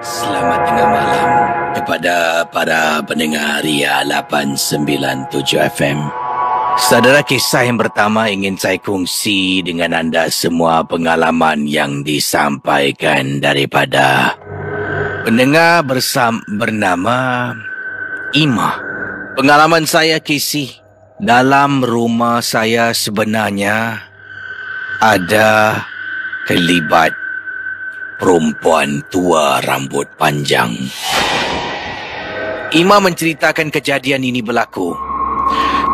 Selamat tengah malam kepada para pendengar Ria 897 FM. Saudara, kisah yang pertama ingin saya kongsi dengan anda semua pengalaman yang disampaikan daripada pendengar bernama Ima. Pengalaman saya kisih dalam rumah saya sebenarnya ada kelibat perempuan tua rambut panjang. Ima menceritakan kejadian ini berlaku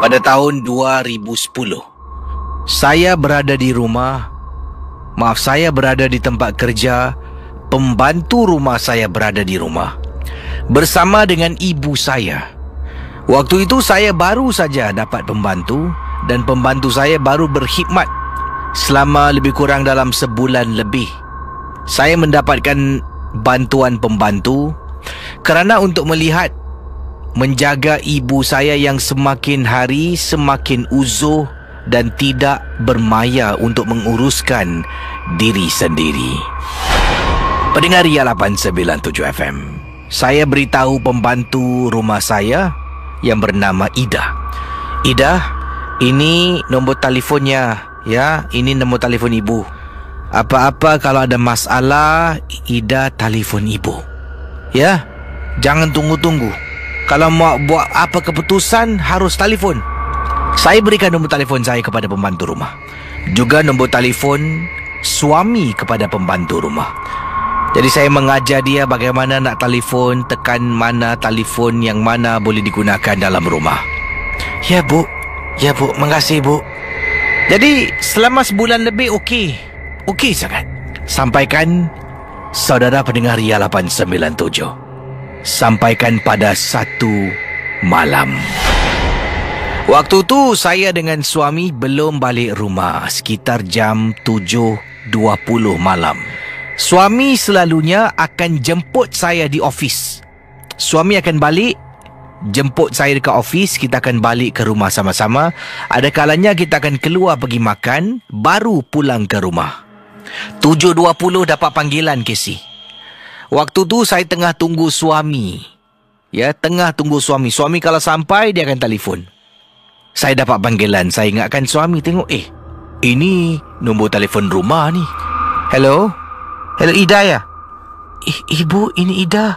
pada tahun 2010. Saya berada di tempat kerja. Pembantu rumah saya berada di rumah bersama dengan ibu saya. Waktu itu saya baru saja dapat pembantu dan pembantu saya baru berkhidmat selama lebih kurang dalam sebulan lebih. Saya mendapatkan bantuan pembantu kerana untuk menjaga ibu saya yang semakin hari semakin uzur dan tidak bermaya untuk menguruskan diri sendiri. Pendengar Ria 897 FM, saya beritahu pembantu rumah saya yang bernama Ida. Ida, ini nombor telefonnya, ya, ini nombor telefon ibu. Apa-apa kalau ada masalah, Ida telefon ibu. Ya, jangan tunggu-tunggu. Kalau mau buat apa keputusan, harus telefon. Saya berikan nombor telefon saya kepada pembantu rumah. Juga nombor telefon suami kepada pembantu rumah. Jadi saya mengajar dia bagaimana nak telefon, tekan mana telefon yang mana boleh digunakan dalam rumah. Ya bu, makasih bu. Jadi selama sebulan lebih Okey sangat. Sampaikan saudara pendengar Ria 897. Sampaikan pada satu malam. Waktu tu saya dengan suami belum balik rumah, sekitar jam 7.20 malam. Suami selalunya akan jemput saya di ofis. Suami akan balik, jemput saya dekat ofis, kita akan balik ke rumah sama-sama. Ada kalanya kita akan keluar pergi makan, baru pulang ke rumah. 7.20 dapat panggilan Casey. Waktu tu saya tengah tunggu suami. Ya, tengah tunggu suami. Suami kalau sampai, dia akan telefon. Saya dapat panggilan. Saya ingatkan suami, tengok, ini nombor telefon rumah ni. Hello Ida ya? Ibu, ini Ida.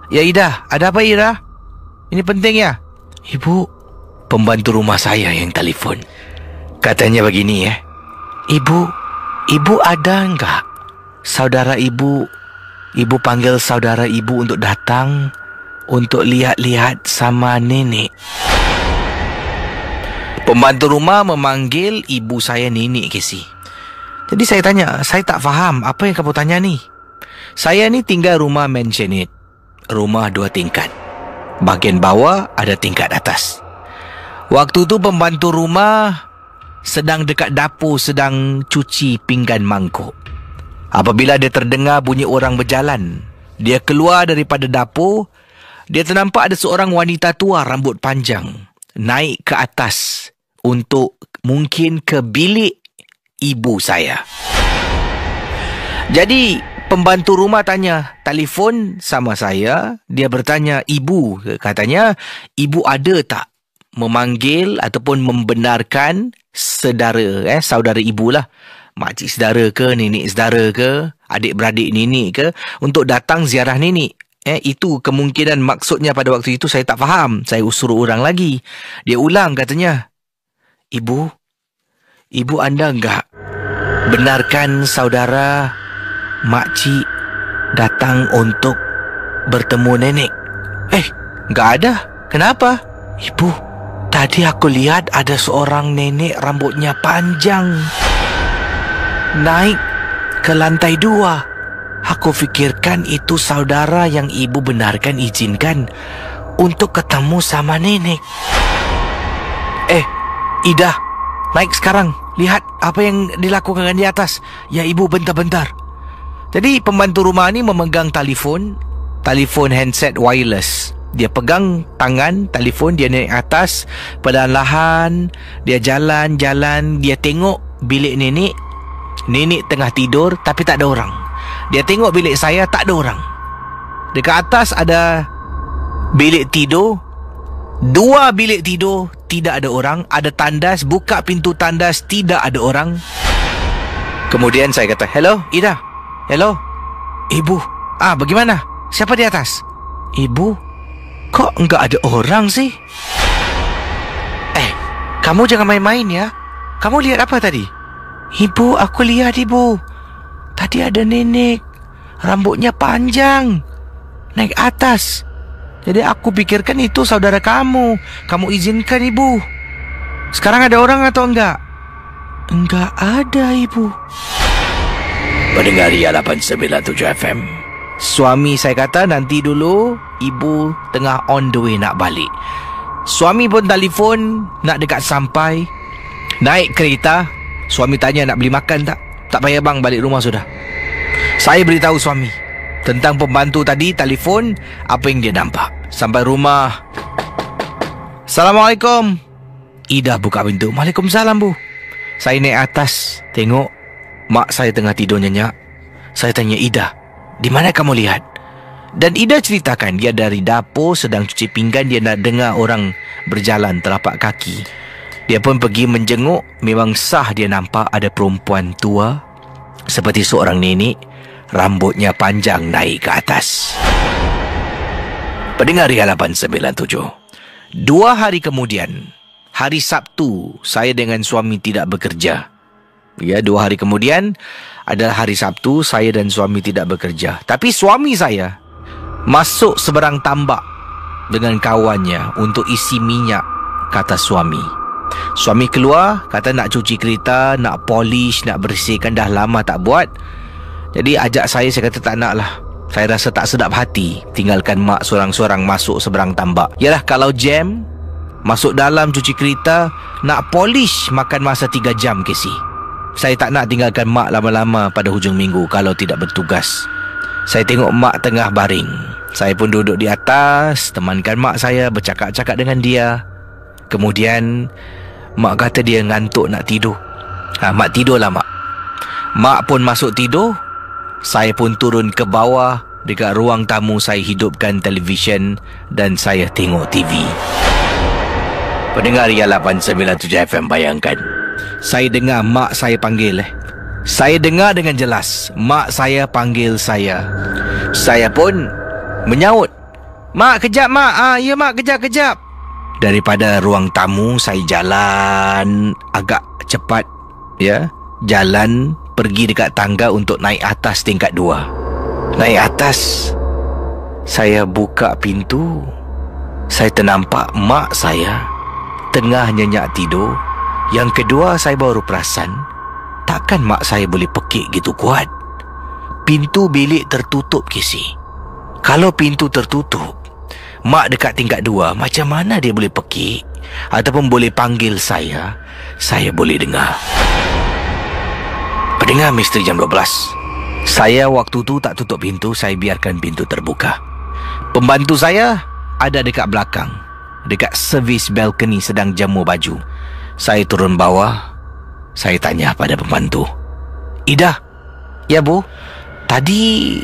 Ya Ida, ada apa Ida? Ini penting ya? Ibu, pembantu rumah saya yang telefon. Katanya begini ya. Ibu ada enggak saudara ibu? Ibu panggil saudara ibu untuk datang untuk lihat-lihat sama nenek. Pembantu rumah memanggil ibu saya nenek Casey. Jadi saya tanya, saya tak faham apa yang kamu tanya ni. Saya ni tinggal rumah mansionette, rumah 2 tingkat. Bahagian bawah ada tingkat atas. Waktu tu pembantu rumah sedang dekat dapur, sedang cuci pinggan mangkuk. Apabila dia terdengar bunyi orang berjalan, dia keluar daripada dapur. Dia ternampak ada seorang wanita tua rambut panjang naik ke atas untuk mungkin ke bilik ibu saya. Jadi pembantu rumah tanya, telefon sama saya. Dia bertanya, ibu, katanya, ibu ada tak memanggil ataupun membenarkan saudara ibu lah, makcik saudara ke, nenek saudara ke, adik-beradik nenek ke, untuk datang ziarah nenek. Itu kemungkinan maksudnya pada waktu itu saya tak faham. Saya suruh orang lagi. Dia ulang katanya, Ibu anda enggak benarkan saudara makcik datang untuk bertemu nenek? Enggak ada. Kenapa? Ibu, tadi aku lihat ada seorang nenek rambutnya panjang naik ke lantai 2. Aku fikirkan itu saudara yang ibu benarkan izinkan untuk ketemu sama nenek. Ida, naik sekarang. Lihat apa yang dilakukan di atas. Ya ibu, bentar-bentar. Jadi pembantu rumah ni memegang telefon handset wireless. Dia pegang tangan telefon, dia naik atas, perlahan-lahan dia jalan-jalan, dia tengok bilik nenek. Nenek tengah tidur tapi tak ada orang. Dia tengok bilik saya, tak ada orang. Dekat atas ada bilik tidur. 2 bilik tidur, tidak ada orang. Ada tandas, buka pintu tandas, tidak ada orang. Kemudian saya kata, "Hello, Ida. Hello. Ibu. Bagaimana? Siapa di atas?" "Ibu, kok enggak ada orang sih?" Kamu jangan main-main ya. Kamu lihat apa tadi?" "Ibu, aku lihat ibu. Tadi ada nenek. Rambutnya panjang. Naik atas. Jadi aku pikirkan itu saudara kamu. Kamu izinkan ibu. Sekarang ada orang atau enggak?" "Enggak ada ibu." Pendengar Ria 897 FM. Suami saya kata, "Nanti dulu, ibu tengah on the way nak balik." Suami pun telefon, nak dekat sampai. Naik kereta. Suami tanya, "Nak beli makan tak?" "Tak payah bang, balik rumah sudah." Saya beritahu suami tentang pembantu tadi telefon, apa yang dia nampak. Sampai rumah. "Assalamualaikum." Ida buka pintu. "Waalaikumsalam bu." Saya naik atas, tengok mak saya tengah tidur nyenyak. Saya tanya, "Ida, di mana kamu lihat?" Dan Ida ceritakan dia dari dapur sedang cuci pinggan. Dia nak dengar orang berjalan telapak kaki. Dia pun pergi menjenguk. Memang sah dia nampak ada perempuan tua seperti seorang nenek. Rambutnya panjang naik ke atas. Pendengar Ria 897. 2 hari kemudian, hari Sabtu, saya dengan suami tidak bekerja. 2 hari kemudian adalah hari Sabtu, saya dan suami tidak bekerja. Tapi suami saya masuk seberang tambak dengan kawannya untuk isi minyak, kata suami. Suami keluar, kata nak cuci kereta, nak polish, nak bersihkan, dah lama tak buat. Jadi ajak saya kata tak nak lah. Saya rasa tak sedap hati tinggalkan mak seorang-seorang masuk seberang tambak. Yalah, kalau jam, masuk dalam cuci kereta, nak polish makan masa 3 jam kesi. Saya tak nak tinggalkan mak lama-lama pada hujung minggu kalau tidak bertugas. Saya tengok mak tengah baring. Saya pun duduk di atas, temankan mak saya, bercakap-cakap dengan dia. Kemudian mak kata dia ngantuk nak tidur. Mak tidurlah mak. Mak pun masuk tidur. Saya pun turun ke bawah. Dekat ruang tamu saya hidupkan televisyen dan saya tengok TV. Pendengar Ria 897 FM, bayangkan. Saya dengar mak saya panggil. Saya dengar dengan jelas mak saya panggil saya. Saya pun menyaut, "Mak, kejap mak. Ya mak, kejap. Daripada ruang tamu saya jalan agak cepat, jalan pergi dekat tangga untuk naik atas tingkat 2. Naik atas, saya buka pintu. Saya ternampak mak saya tengah nyenyak tidur. Yang kedua, saya baru perasan, takkan mak saya boleh pekik gitu kuat. Pintu bilik tertutup kisi. Kalau pintu tertutup, mak dekat tingkat 2, macam mana dia boleh pekik ataupun boleh panggil saya boleh dengar. Pendengar Misteri Jam 12. Saya waktu tu tak tutup pintu, saya biarkan pintu terbuka. Pembantu saya ada dekat belakang, dekat servis balcony sedang jemur baju. Saya turun bawah. Saya tanya pada pembantu, "Ida." "Ya bu." "Tadi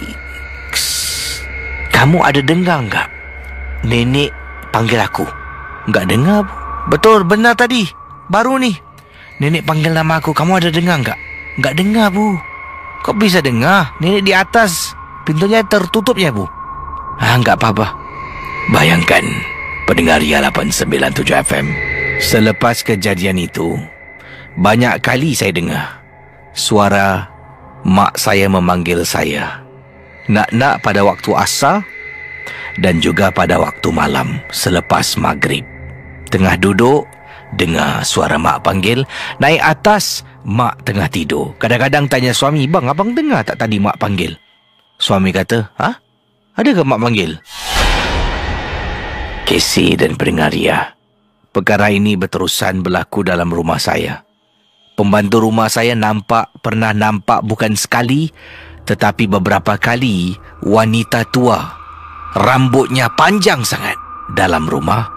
kamu ada dengar enggak nenek panggil aku?" "Enggak dengar bu." "Betul, benar tadi. Baru ni nenek panggil nama aku. Kamu ada dengar enggak?" "Enggak dengar bu." "Kok bisa dengar? Nenek di atas. Pintunya tertutup ya bu." Enggak apa-apa." Bayangkan, pendengar Ria 897 FM. Selepas kejadian itu, banyak kali saya dengar suara mak saya memanggil saya. Nak-nak pada waktu asar dan juga pada waktu malam selepas maghrib. Tengah duduk, dengar suara mak panggil. Naik atas, mak tengah tidur. Kadang-kadang tanya suami, "Bang, abang dengar tak tadi mak panggil?" Suami kata, "Ada ke mak panggil?" Casey dan pendengar Ria, perkara ini berterusan berlaku dalam rumah saya. Pembantu rumah saya pernah nampak bukan sekali, tetapi beberapa kali wanita tua, rambutnya panjang sangat dalam rumah.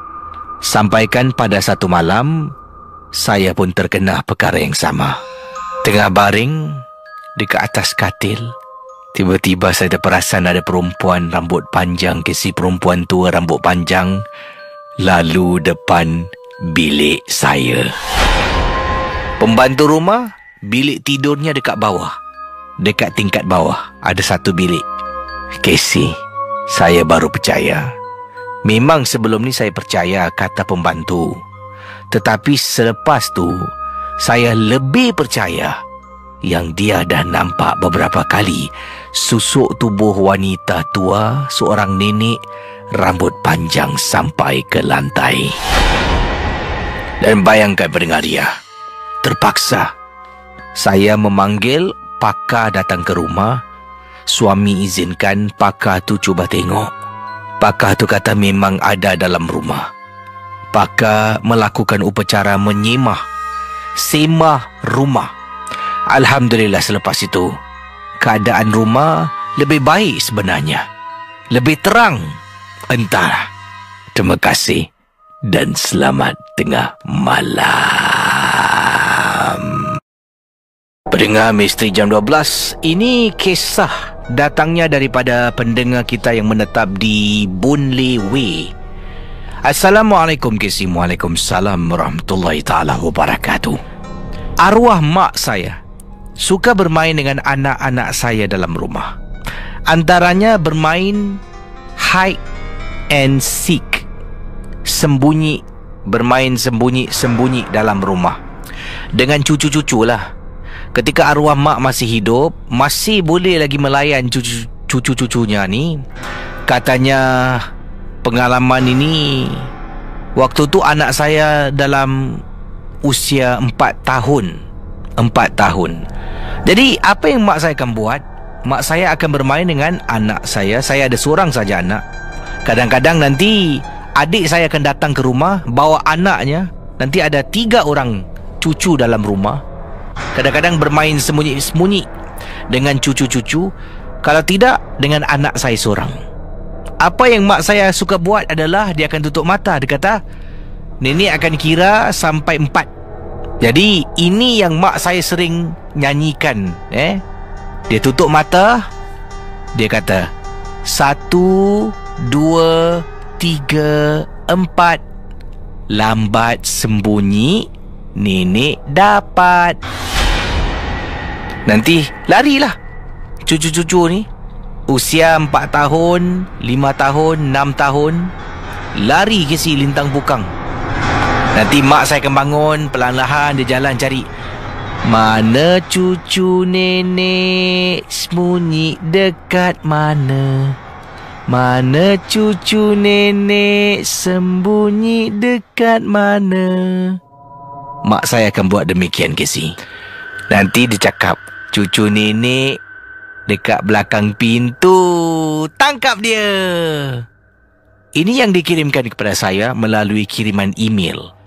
Sampaikan pada satu malam, saya pun terkena perkara yang sama. Tengah baring dekat atas katil, Tiba-tiba saya terperasan ada perempuan rambut panjang, Casey. Perempuan tua rambut panjang lalu depan bilik saya. Pembantu rumah, bilik tidurnya dekat bawah. Dekat tingkat bawah ada satu bilik. Casey, saya baru percaya. Memang sebelum ni saya percaya kata pembantu. Tetapi selepas tu, saya lebih percaya yang dia dah nampak beberapa kali susuk tubuh wanita tua, seorang nenek, rambut panjang sampai ke lantai. Dan bayangkan pendengar dia, terpaksa saya memanggil pakar datang ke rumah. Suami izinkan pakar tu cuba tengok. Pakar tu kata memang ada dalam rumah. Pakar melakukan upacara semah rumah. Alhamdulillah selepas itu, keadaan rumah lebih baik sebenarnya. Lebih terang. Entahlah. Terima kasih dan selamat tengah malam. Pendengar Misteri Jam 12, ini kisah datangnya daripada pendengar kita yang menetap di Boon Lay Way. Assalamualaikum Casey. Waalaikumsalam warahmatullahi ta'ala wabarakatuh. Arwah mak saya suka bermain dengan anak-anak saya dalam rumah. Antaranya bermain hide and seek. Bermain sembunyi-sembunyi dalam rumah. Dengan cucu-cucu lah. Ketika arwah mak masih hidup, masih boleh lagi melayan cucu-cucunya ni. Katanya pengalaman ini, waktu tu anak saya dalam usia 4 tahun. 4 tahun. Jadi apa yang mak saya akan buat? Mak saya akan bermain dengan anak saya. Saya ada seorang saja anak. Kadang-kadang nanti adik saya akan datang ke rumah bawa anaknya. Nanti ada 3 orang cucu dalam rumah. Kadang-kadang bermain sembunyi-sembunyi dengan cucu-cucu. Kalau tidak, dengan anak saya seorang. Apa yang mak saya suka buat adalah dia akan tutup mata. Dia kata, nenek akan kira sampai 4. Jadi ini yang mak saya sering nyanyikan. Dia tutup mata. Dia kata 1, 2, 3, 4. Lambat sembunyi, nenek dapat. Nanti larilah cucu-cucu ni, usia 4 tahun, 5 tahun, 6 tahun, lari ke si lintang bukang. Nanti mak saya akan bangun, perlahan-lahan dia jalan cari. Mana cucu nenek sembunyi dekat mana? Mana cucu nenek sembunyi dekat mana? Mak saya akan buat demikian, Casey. Nanti dia cakap, cucu nenek dekat belakang pintu. Tangkap dia. Ini yang dikirimkan kepada saya melalui kiriman email.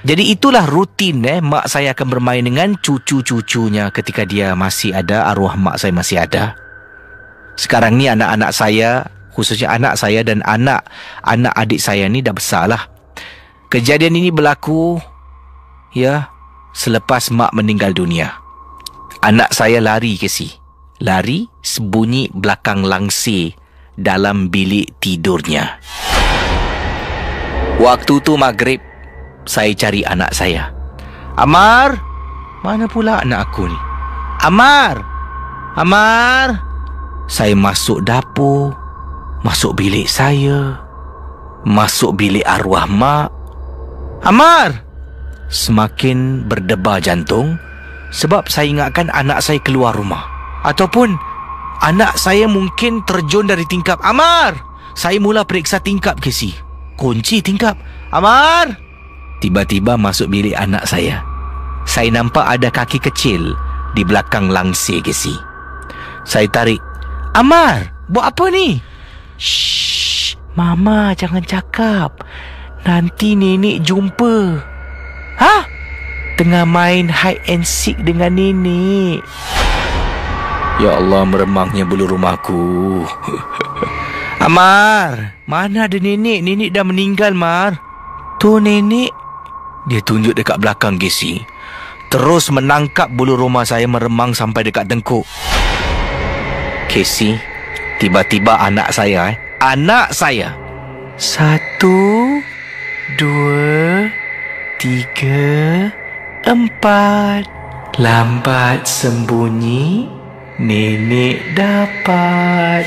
Jadi itulah rutin mak saya akan bermain dengan cucu-cucunya ketika dia masih ada, arwah mak saya masih ada. Sekarang ni anak-anak saya, khususnya anak saya dan anak adik saya ni dah besar lah. Kejadian ini berlaku selepas mak meninggal dunia. Anak saya lari ke si. Lari sembunyi belakang langsir dalam bilik tidurnya. Waktu tu maghrib, saya cari anak saya. Amar, mana pula anak aku ni? Amar, Amar. Saya masuk dapur, masuk bilik saya, masuk bilik arwah mak. Amar! Semakin berdebar jantung sebab saya ingatkan anak saya keluar rumah. Ataupun anak saya mungkin terjun dari tingkap. Amar! Saya mula periksa tingkap, Casey. Kunci tingkap. Amar! Tiba-tiba masuk bilik anak saya. Saya nampak ada kaki kecil di belakang langsir, Casey. Saya tarik. Amar! Buat apa ni? Shh, Mama jangan cakap. Nanti nenek jumpa. Hah? Tengah main hide and seek dengan nenek. Ya Allah, meremangnya bulu rumahku. Amar, mana ada nenek? Nenek dah meninggal, Mar. Tu nenek. Dia tunjuk dekat belakang, Casey. Terus menangkap bulu rumah saya meremang sampai dekat tengkuk. Casey, tiba-tiba anak saya, anak saya. 1, 2, 3, 4. Lambat sembunyi, nenek dapat.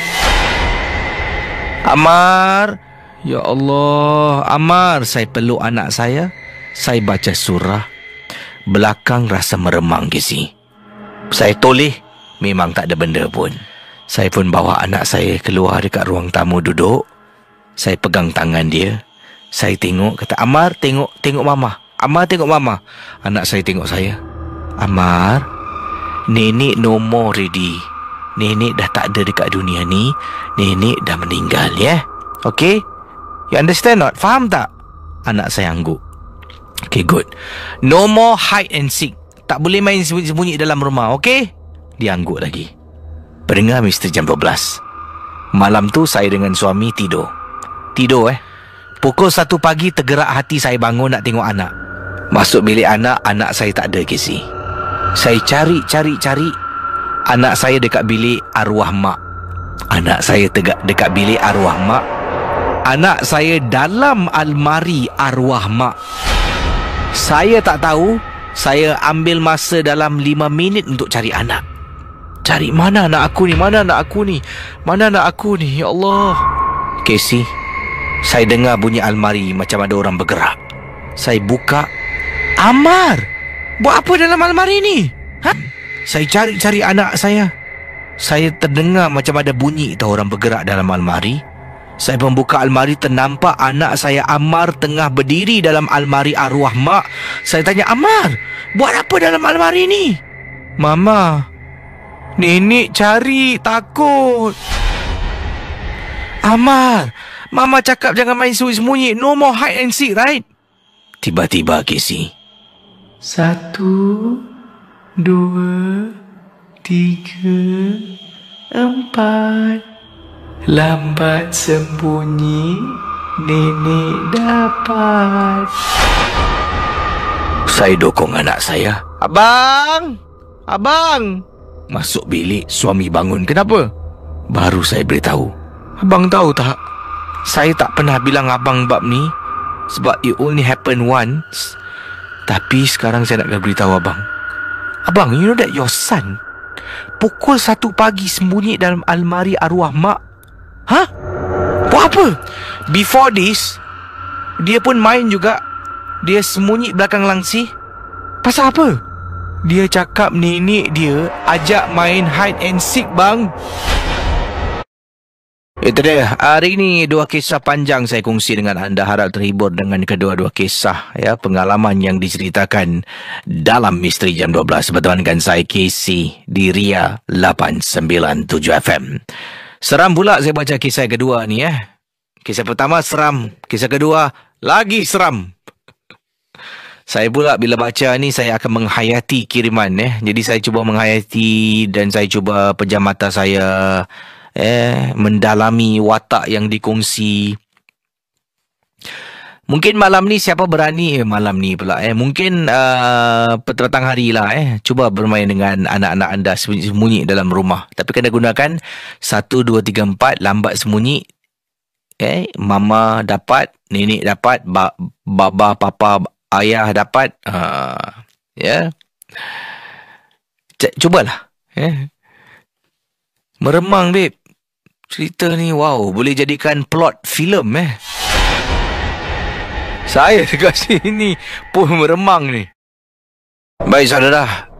Amar, ya Allah, Amar. Saya peluk anak saya. Saya baca surah. Belakang rasa meremang, Casey. Saya toleh, memang tak ada benda pun. Saya pun bawa anak saya keluar dekat ruang tamu duduk. Saya pegang tangan dia. Saya tengok, kata, Amar, tengok mama. Amar, tengok mama. Anak saya tengok saya. Amar, nenek no more ready. Nenek dah tak ada dekat dunia ni. Nenek dah meninggal, ya? Okay? You understand not? Faham tak? Anak saya angguk. Okay, good. No more hide and seek. Tak boleh main sembunyi-sembunyi dalam rumah, okay? Dia angguk lagi. Pendengar Misteri Jam 12. Malam tu saya dengan suami tidur. Pukul 1 pagi tergerak hati saya bangun nak tengok anak. Masuk bilik anak saya tak ada, Casey. Saya cari. Anak saya dekat bilik arwah mak. Anak saya dekat bilik arwah mak. Anak saya dalam almari arwah mak. Saya tak tahu. Saya ambil masa dalam 5 minit untuk cari anak. Cari mana anak aku ni? Mana anak aku ni? Ya Allah. Casey, saya dengar bunyi almari macam ada orang bergerak. Saya buka. Amar, buat apa dalam almari ni? Saya cari anak saya. Saya terdengar macam ada bunyi tahu orang bergerak dalam almari. Saya membuka almari, ternampak anak saya Amar tengah berdiri dalam almari arwah mak. Saya tanya, Amar, buat apa dalam almari ni? Mama, nenek cari, takut. Amar, Mama cakap jangan main sembunyi. No more hide and seek, right? Tiba-tiba, Casey. 1, 2, 3, 4. Lambat sembunyi, nenek dapat. Saya dokong anak saya. Abang! Masuk bilik, suami bangun. Kenapa? Baru saya beritahu. Abang tahu tak? Saya tak pernah bilang abang bab ni sebab it only happen once. Tapi sekarang saya nak beritahu abang. Abang, you know that your son pukul 1 pagi sembunyi dalam almari arwah mak? Hah? Buat apa? Before this, dia pun main juga. Dia sembunyi belakang langsi. Pasal apa? Dia cakap nenek dia ajak main hide and seek, bang. Itu dia. Hari ini 2 kisah panjang saya kongsi dengan anda. Harap terhibur dengan kedua-dua kisah, ya, pengalaman yang diceritakan dalam Misteri Jam 12 bersama dengan saya, Casey, di Ria 897 FM. Seram pula saya baca kisah kedua ni, ya. Kisah pertama seram, kisah kedua lagi seram. Saya pula bila baca ni saya akan menghayati kiriman, ya. Jadi saya cuba menghayati dan saya cuba pejam mata saya, mendalami watak yang dikongsi. Mungkin malam ni siapa berani malam ni pula mungkin petang hari lah cuba bermain dengan anak-anak anda sembunyi dalam rumah. Tapi kena gunakan 1, 2, 3, 4. Lambat sembunyi, mama dapat, nenek dapat, baba, papa, ayah dapat. Cubalah. Meremang, babe. Cerita ni, wow, boleh jadikan plot filem, Saya dekat sini pun meremang ni. Baik, saudara.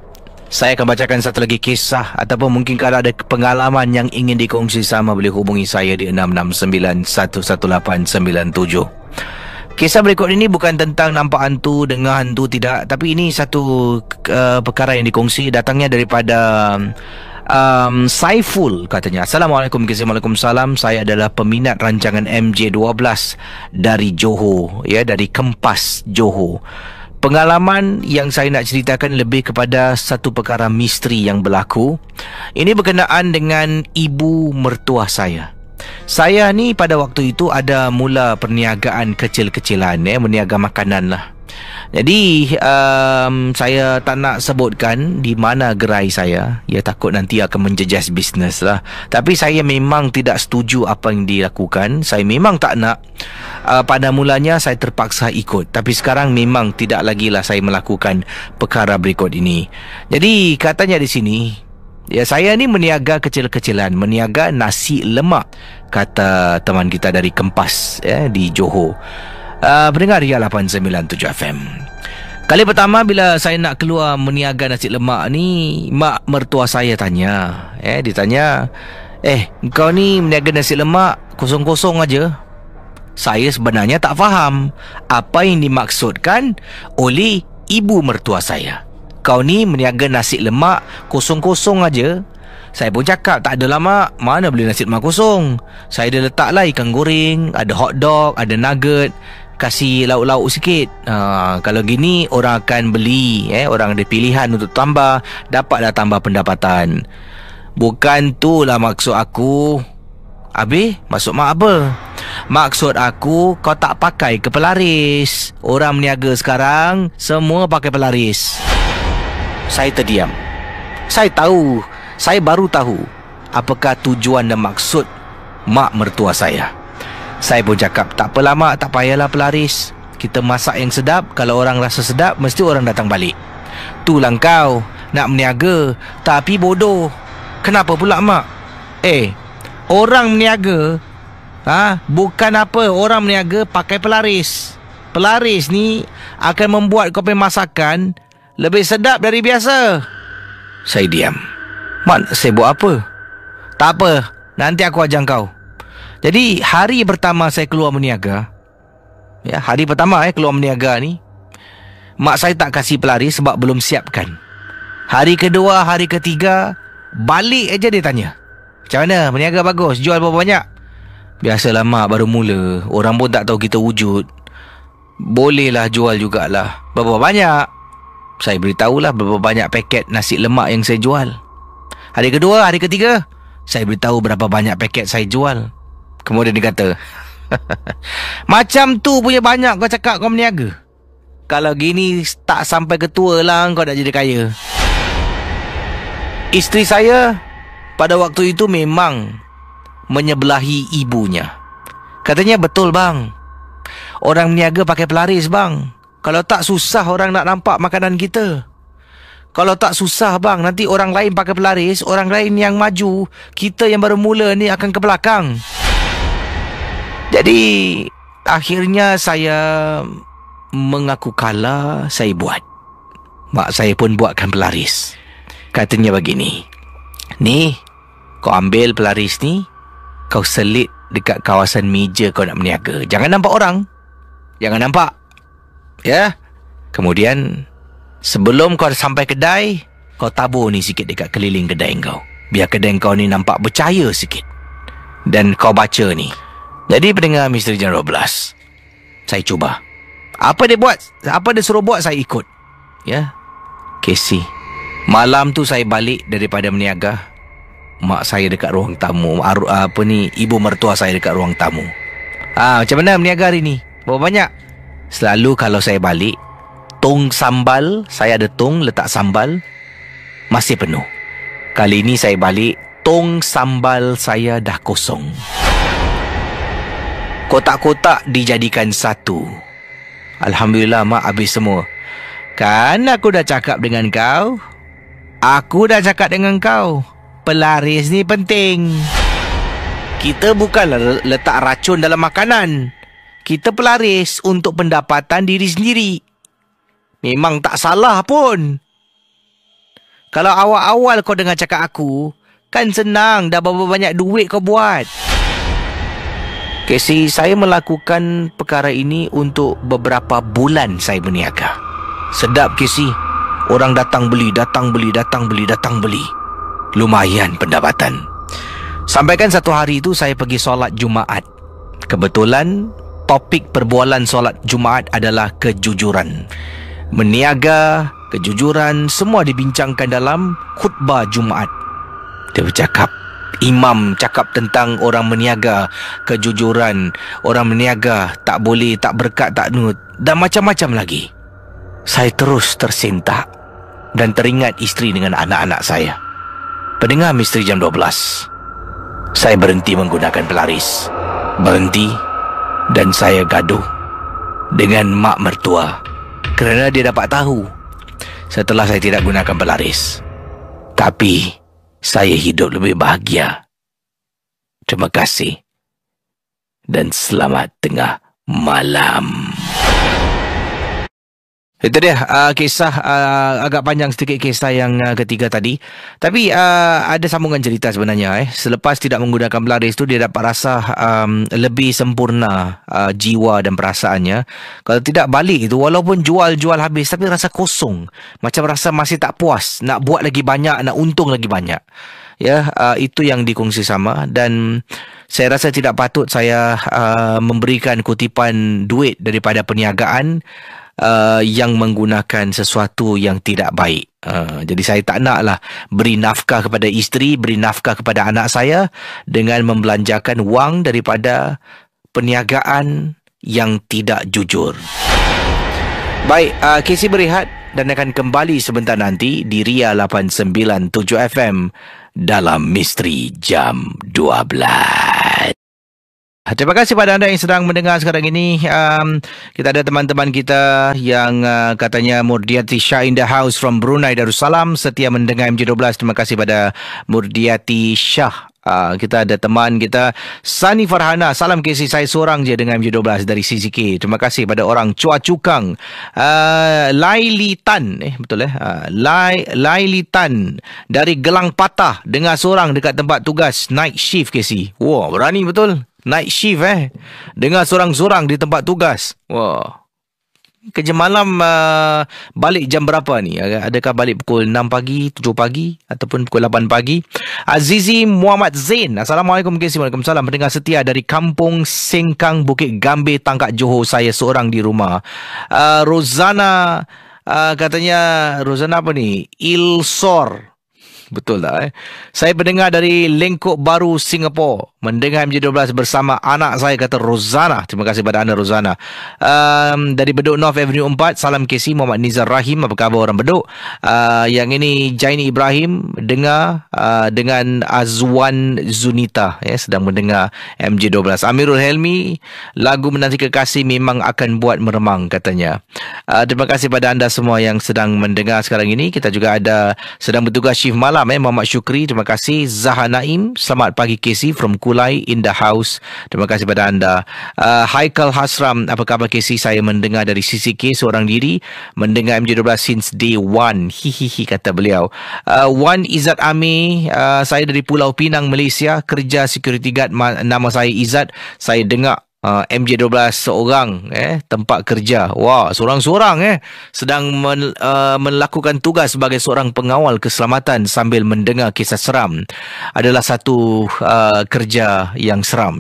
Saya akan bacakan satu lagi kisah ataupun mungkin kalau ada pengalaman yang ingin dikongsi sama, boleh hubungi saya di 669-11897. Kisah berikut ini bukan tentang nampak hantu, dengar hantu, tidak. Tapi ini satu perkara yang dikongsi, datangnya daripada Saiful, katanya. Assalamualaikum, Waalaikumsalam. Saya adalah peminat rancangan MJ12 dari Johor, dari Kempas, Johor. Pengalaman yang saya nak ceritakan lebih kepada satu perkara misteri yang berlaku. Ini berkenaan dengan ibu mertua saya. Saya ni pada waktu itu ada mula perniagaan kecil-kecilan, meniaga makanan lah. Jadi saya tak nak sebutkan di mana gerai saya. Ya, takut nanti akan menjejas bisnes lah. Tapi saya memang tidak setuju apa yang dilakukan. Saya memang tak nak. Pada mulanya saya terpaksa ikut. Tapi sekarang memang tidak lagi lah saya melakukan perkara berikut ini. Jadi katanya di sini, ya, saya ni meniaga kecil-kecilan, meniaga nasi lemak, kata teman kita dari Kempas, ya, di Johor. Pendengar Ria 897 FM. Kali pertama bila saya nak keluar meniaga nasi lemak ni, mak mertua saya tanya. Dia tanya, kau ni meniaga nasi lemak kosong-kosong aja. Saya sebenarnya tak faham apa yang dimaksudkan oleh ibu mertua saya. Kau ni meniaga nasi lemak kosong-kosong aja. Saya pun cakap, tak adalah mak, mana boleh nasi lemak kosong. Saya dah letaklah ikan goreng, ada hot dog, ada nugget, kasih lauk-lauk sikit. Kalau gini orang akan beli, orang ada pilihan untuk tambah, dapatlah tambah pendapatan. Bukan tu lah maksud aku. Habis maksud mak apa? Maksud aku, kau tak pakai ke pelaris. Orang meniaga sekarang semua pakai pelaris. Saya terdiam. Saya baru tahu apakah tujuan dan maksud mak mertua saya. Saya pun cakap, tak apalah mak, tak payahlah pelaris. Kita masak yang sedap, kalau orang rasa sedap, mesti orang datang balik. Itulah kau nak meniaga, tapi bodoh. Kenapa pula mak? Orang meniaga, bukan apa, orang meniaga pakai pelaris. Pelaris ni akan membuat kau punya masakan lebih sedap dari biasa. Saya diam. Mak, saya buat apa? Tak apa, nanti aku ajar kau. Jadi hari pertama saya keluar meniaga, hari pertama keluar meniaga ni, mak saya tak kasih pelaris sebab belum siapkan. Hari kedua, hari ketiga, balik aja dia tanya, macam mana? Meniaga bagus, jual berapa banyak? Biasalah mak, baru mula, orang pun tak tahu kita wujud. Bolehlah jual jugalah. Berapa banyak? Saya beritahulah berapa banyak paket nasi lemak yang saya jual. Hari kedua, hari ketiga, saya beritahu berapa banyak paket saya jual. Kemudian dia kata, macam tu punya banyak kau cakap kau meniaga. Kalau gini tak sampai ketua lah kau dah jadi kaya. Isteri saya pada waktu itu memang menyebelahi ibunya. Katanya, betul bang, orang meniaga pakai pelaris bang. Kalau tak susah orang nak nampak makanan kita. Kalau tak susah bang, nanti orang lain pakai pelaris, orang lain yang maju, kita yang baru mula ni akan ke belakang. Jadi akhirnya saya mengaku kalah, saya buat. Mak saya pun buatkan pelaris. Katanya begini, ni kau ambil pelaris ni, kau selit dekat kawasan meja kau nak meniaga. Jangan nampak orang, jangan nampak, ya. Kemudian sebelum kau sampai kedai, kau tabur ni sikit dekat keliling kedai kau, biar kedai kau ni nampak bercahaya sikit. Dan kau baca ni. Jadi pendengar Misteri Jam 12, saya cuba. Apa dia buat, apa dia suruh buat, saya ikut. Ya, Casey. Malam tu saya balik daripada meniaga. Mak saya dekat ruang tamu, ibu mertua saya dekat ruang tamu. Macam mana meniaga hari ni? Berapa banyak? Selalu kalau saya balik, tong sambal, saya ada tong letak sambal, masih penuh. Kali ini saya balik, tong sambal saya dah kosong. Kotak-kotak dijadikan satu. Alhamdulillah mak, habis semua. Kan aku dah cakap dengan kau. Aku dah cakap dengan kau, pelaris ni penting. Kita bukanlah letak racun dalam makanan. Kita pelaris untuk pendapatan diri sendiri. Memang tak salah pun. Kalau awal-awal kau dengar cakap aku, kan senang, dah berapa banyak duit kau buat. Casey, saya melakukan perkara ini untuk beberapa bulan saya berniaga. Sedap Casey. Orang datang beli. Lumayan pendapatan. Sampaikan satu hari itu saya pergi solat Jumaat. Kebetulan topik perbualan solat Jumaat adalah kejujuran. Meniaga, kejujuran, semua dibincangkan dalam khutbah Jumaat. Dia bercakap, imam cakap tentang orang meniaga, kejujuran, orang meniaga tak boleh, tak berkat, tak nut, dan macam-macam lagi. Saya terus tersentak dan teringat isteri dengan anak-anak saya. Pendengar Misteri Jam 12, saya berhenti menggunakan pelaris. Berhenti dan saya gaduh dengan mak mertua kerana dia dapat tahu setelah saya tidak gunakan pelaris. Tapi saya hidup lebih bahagia. Terima kasih dan selamat tengah malam. Itu dia kisah agak panjang sedikit, kisah yang ketiga tadi. Tapi ada sambungan cerita sebenarnya. Selepas tidak menggunakan pelaris tu, dia dapat rasa lebih sempurna jiwa dan perasaannya. Kalau tidak balik itu, walaupun jual habis, tapi rasa kosong. Macam rasa masih tak puas. Nak buat lagi banyak, nak untung lagi banyak. Ya, itu yang dikongsi sama. Dan saya rasa tidak patut saya memberikan kutipan duit daripada perniagaan yang menggunakan sesuatu yang tidak baik. Jadi saya tak naklah beri nafkah kepada isteri, beri nafkah kepada anak saya dengan membelanjakan wang daripada perniagaan yang tidak jujur. Baik, Casey berehat dan akan kembali sebentar nanti di Ria 897 FM dalam Misteri Jam 12. Terima kasih pada anda yang sedang mendengar sekarang ini. Kita ada teman-teman kita yang katanya Murdiati Shah in the house from Brunei Darussalam, setia mendengar MJ12. Terima kasih pada Murdiati Shah. Kita ada teman kita Sani Farhana. Salam KC, saya seorang je dengan MJ12 dari CCK. Terima kasih pada orang Chua Cukang. Laili Tan, betul Laili Tan dari Gelang Patah, dengar seorang dekat tempat tugas night shift KC. Wah, berani betul. Night shift dengar sorang-sorang di tempat tugas. Wah. Kerja malam balik jam berapa ni? Adakah balik pukul 6 pagi, 7 pagi ataupun pukul 8 pagi? Azizi Muhammad Zain. Assalamualaikum KC. Waalaikumsalam. Pendengar setia dari Kampung Sengkang, Bukit Gambir, Tangkak Johor. Saya seorang di rumah. Rozana katanya Rozana apa ni? Ilsor. Betul tak? Saya pendengar dari Lengkok Baru, Singapura. Mendengar MJ12 bersama anak saya, kata Rozana. Terima kasih pada anda, Rozana. Dari Bedok North Avenue 4. Salam KC, Muhammad Nizar Rahim. Apa khabar orang Bedok? Yang ini Jaini Ibrahim dengar dengan Azwan Zunita. Sedang mendengar MJ12. Amirul Helmi, lagu Menanti Kekasih memang akan buat meremang, katanya. Terima kasih pada anda semua yang sedang mendengar sekarang ini. Kita juga ada sedang bertugas shift malam. Muhammad Syukri, terima kasih. Zaha Naim, selamat pagi KC from Kulai in the house. Terima kasih pada anda. Haikal Hasram, apa khabar KC? Saya mendengar dari CCK seorang diri, mendengar MJ12 since day one. Hihihi, kata beliau. Wan Izzat Ami, saya dari Pulau Pinang, Malaysia, kerja security guard. Nama saya Izzat. Saya dengar MJ12 seorang tempat kerja. Wah, seorang-seorang sedang melakukan tugas sebagai seorang pengawal keselamatan sambil mendengar kisah seram. Adalah satu kerja yang seram.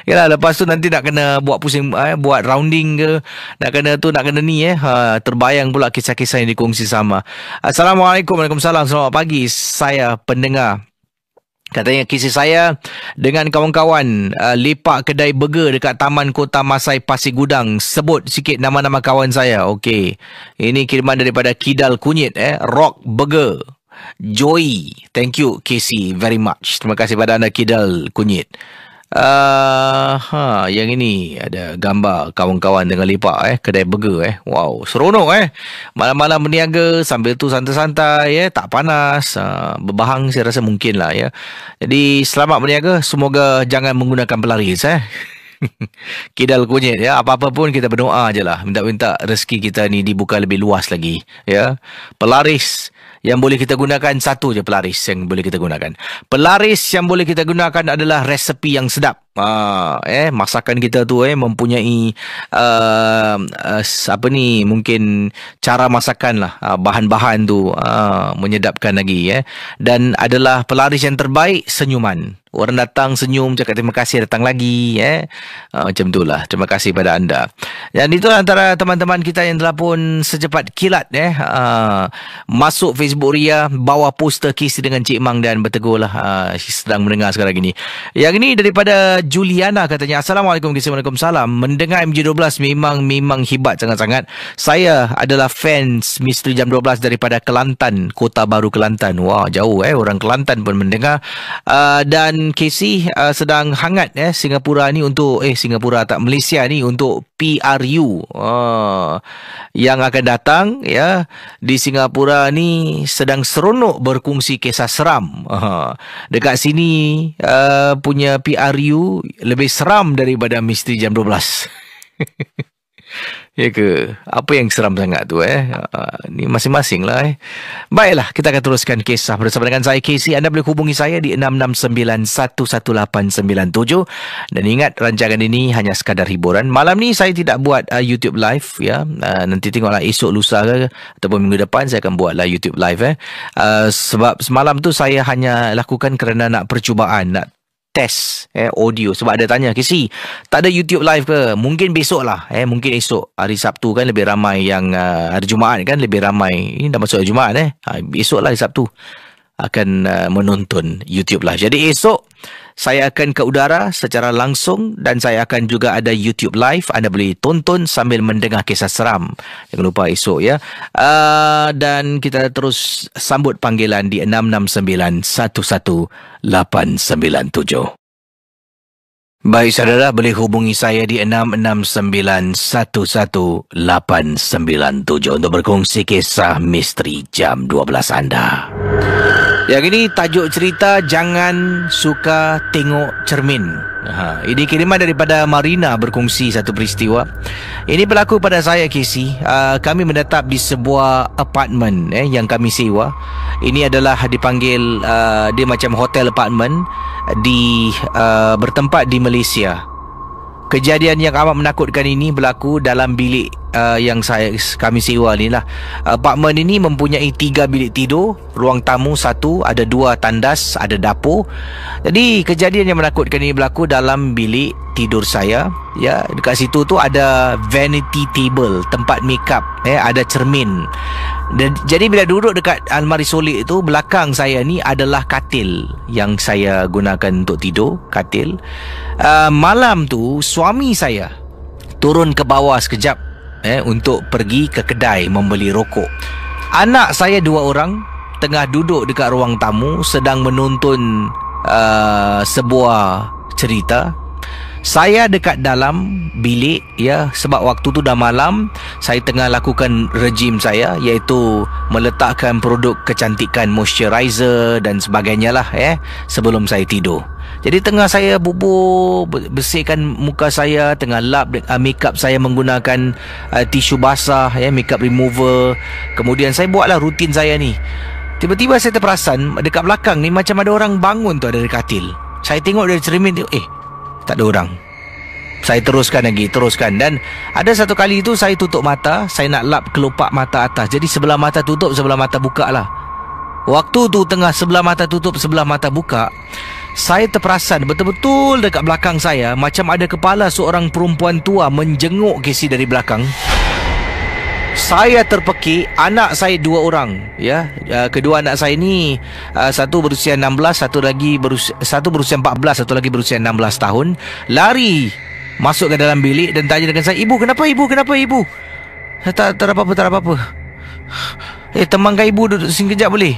Yalah, lepas tu nanti nak kena buat pusing, buat rounding ke, nak kena tu, nak kena ni terbayang pula kisah-kisah yang dikongsi sama. Assalamualaikum. Waalaikumsalam. Selamat pagi. Saya pendengar. Katanya kisah saya dengan kawan-kawan lepak kedai burger dekat Taman Kota Masai Pasir Gudang. Sebut sikit nama-nama kawan saya. Okey. Ini kiriman daripada Kidal Kunyit. Rock Burger. Joy. Thank you KC very much. Terima kasih pada anda Kidal Kunyit. Yang ini ada gambar kawan-kawan dengan lepak kedai burger Wow, seronok malam-malam berniaga sambil tu santai-santai tak panas, berbahang saya rasa mungkin lah Jadi selamat berniaga, semoga jangan menggunakan pelaris Kidal Kunyit apa-apa pun kita berdoa je lah, minta-minta rezeki kita ni dibuka lebih luas lagi Pelaris yang boleh kita gunakan, satu je pelaris yang boleh kita gunakan. Pelaris yang boleh kita gunakan adalah resepi yang sedap. Masakan kita tu mempunyai mungkin cara masakan lah, bahan-bahan tu menyedapkan lagi dan adalah pelaris yang terbaik, senyuman. Orang datang senyum, cakap terima kasih, datang lagi. Macam itulah. Terima kasih pada anda. Dan itulah antara teman-teman kita yang telah pun secepat kilat. Masuk Facebook Ria, bawa poster Kisi dengan Cik Mang dan bertegur lah. Sedang mendengar sekarang ini. Yang ini daripada Juliana katanya, Assalamualaikum, Waalaikumsalam. Mendengar MJ12 memang hebat sangat-sangat. Saya adalah fans Misteri Jam 12 daripada Kelantan, Kota Baru Kelantan. Wah, jauh orang Kelantan pun mendengar. Dan Casey sedang hangat Singapura ni untuk Singapura tak, Malaysia ni untuk PRU yang akan datang di Singapura ni sedang seronok berkongsi kisah seram. Dekat sini punya PRU lebih seram daripada Misteri Jam 12. Ya ke? Apa yang seram sangat tu ni masing-masing lah Baiklah, kita akan teruskan kisah bersama dengan saya, Casey. Anda boleh hubungi saya di 669-11897. Dan ingat, rancangan ini hanya sekadar hiburan. Malam ni saya tidak buat YouTube live nanti tengoklah esok lusa ke ataupun minggu depan saya akan buatlah YouTube live sebab semalam tu saya hanya lakukan kerana nak percubaan, nak test audio. Sebab ada tanya, Casey, tak ada YouTube live ke? Mungkin besok lah. Mungkin esok. Hari Sabtu kan lebih ramai yang hari Jumaat kan lebih ramai. Ini dah masuk hari Jumaat Esok lah hari Sabtu akan menonton YouTube live. Jadi esok saya akan ke udara secara langsung dan saya akan juga ada YouTube live. Anda boleh tonton sambil mendengar kisah seram. Jangan lupa esok dan kita terus sambut panggilan di 669-11897. Baik saudara, boleh hubungi saya di 669-11897 untuk berkongsi kisah misteri jam 12 anda. Yang ini tajuk cerita, jangan suka tengok cermin. Ini kiriman daripada Marina berkongsi satu peristiwa. Ini berlaku pada saya, Casey. Kami menetap di sebuah apartmen yang kami sewa. Ini adalah dipanggil dia macam hotel apartmen bertempat di Malaysia. Kejadian yang amat menakutkan ini berlaku dalam bilik yang kami sewa ni lah. Apartmen ini mempunyai 3 bilik tidur, ruang tamu 1, ada 2 tandas, ada dapur. Jadi kejadian yang menakutkan ini berlaku dalam bilik tidur saya. Dekat situ tu ada vanity table, tempat makeup, ada cermin. Dan jadi bila duduk dekat almari solik itu, belakang saya ni adalah katil yang saya gunakan untuk tidur, katil. Malam tu suami saya turun ke bawah sekejap untuk pergi ke kedai membeli rokok. Anak saya 2 orang tengah duduk dekat ruang tamu sedang menonton sebuah cerita. Saya dekat dalam bilik sebab waktu tu dah malam. Saya tengah lakukan rejim saya, iaitu meletakkan produk kecantikan, moisturizer dan sebagainya lah sebelum saya tidur. Jadi tengah saya bubur, bersihkan muka saya, tengah lap makeup saya menggunakan tisu basah, makeup remover. Kemudian saya buatlah rutin saya ni. Tiba-tiba saya terperasan dekat belakang ni macam ada orang bangun tu, ada di katil. Saya tengok dari cermin tu, tak ada orang. Saya teruskan. Dan ada satu kali tu saya tutup mata, saya nak lap kelopak mata atas. Jadi sebelah mata tutup, sebelah mata buka lah. Waktu tu tengah sebelah mata tutup, sebelah mata buka, saya terperasan betul-betul dekat belakang saya macam ada kepala seorang perempuan tua menjenguk Casey dari belakang. Saya terpekik. Anak saya 2 orang kedua anak saya ni satu berusia 16, satu berusia 14, satu lagi berusia 16 tahun. Lari masuk ke dalam bilik dan tanya dengan saya, "Ibu, kenapa ibu? Kenapa ibu?" Tak ada apa-apa. Temankan ibu duduk sini kejap boleh?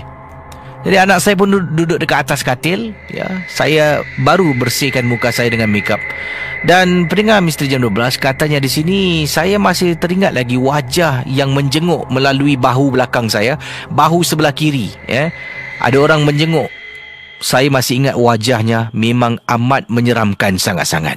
Jadi anak saya pun duduk dekat atas katil. Saya baru bersihkan muka saya dengan makeup. Dan pendengar Misteri Jam 12, katanya di sini saya masih teringat lagi wajah yang menjenguk melalui bahu belakang saya, bahu sebelah kiri. Ada orang menjenguk. Saya masih ingat wajahnya, memang amat menyeramkan sangat-sangat.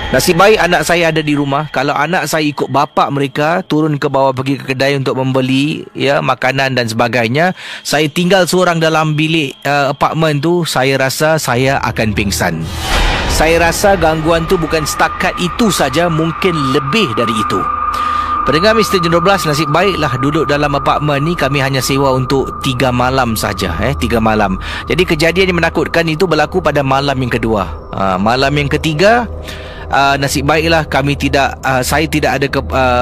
Nasib baik anak saya ada di rumah. Kalau anak saya ikut bapa mereka turun ke bawah pergi ke kedai untuk membeli makanan dan sebagainya, saya tinggal seorang dalam bilik apartmen tu, saya rasa saya akan pingsan. Saya rasa gangguan tu bukan setakat itu saja, mungkin lebih dari itu. Pendengar Mr. Jam 12, nasib baiklah duduk dalam apartmen ni kami hanya sewa untuk 3 malam saja. 3 malam. Jadi kejadian yang menakutkan itu berlaku pada malam yang kedua. Malam yang ketiga, nasib baiklah saya tidak ada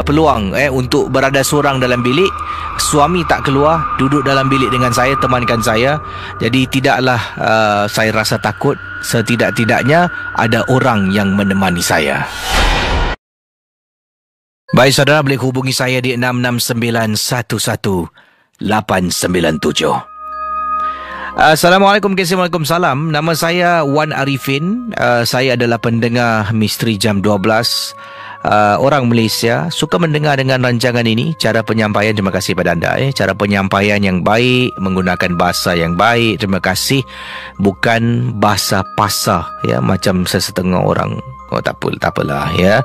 peluang untuk berada seorang dalam bilik. Suami tak keluar, duduk dalam bilik dengan saya, temankan saya. Jadi tidaklah saya rasa takut. Setidak-tidaknya ada orang yang menemani saya. Baik saudara, boleh hubungi saya di 66911-897. Assalamualaikum, Waalaikumsalam. Nama saya Wan Arifin. Saya adalah pendengar Misteri Jam 12. Orang Malaysia suka mendengar dengan rancangan ini. Cara penyampaian, terima kasih pada anda. Cara penyampaian yang baik, menggunakan bahasa yang baik, terima kasih. Bukan bahasa pasar macam sesetengah orang. Tak apalah ya.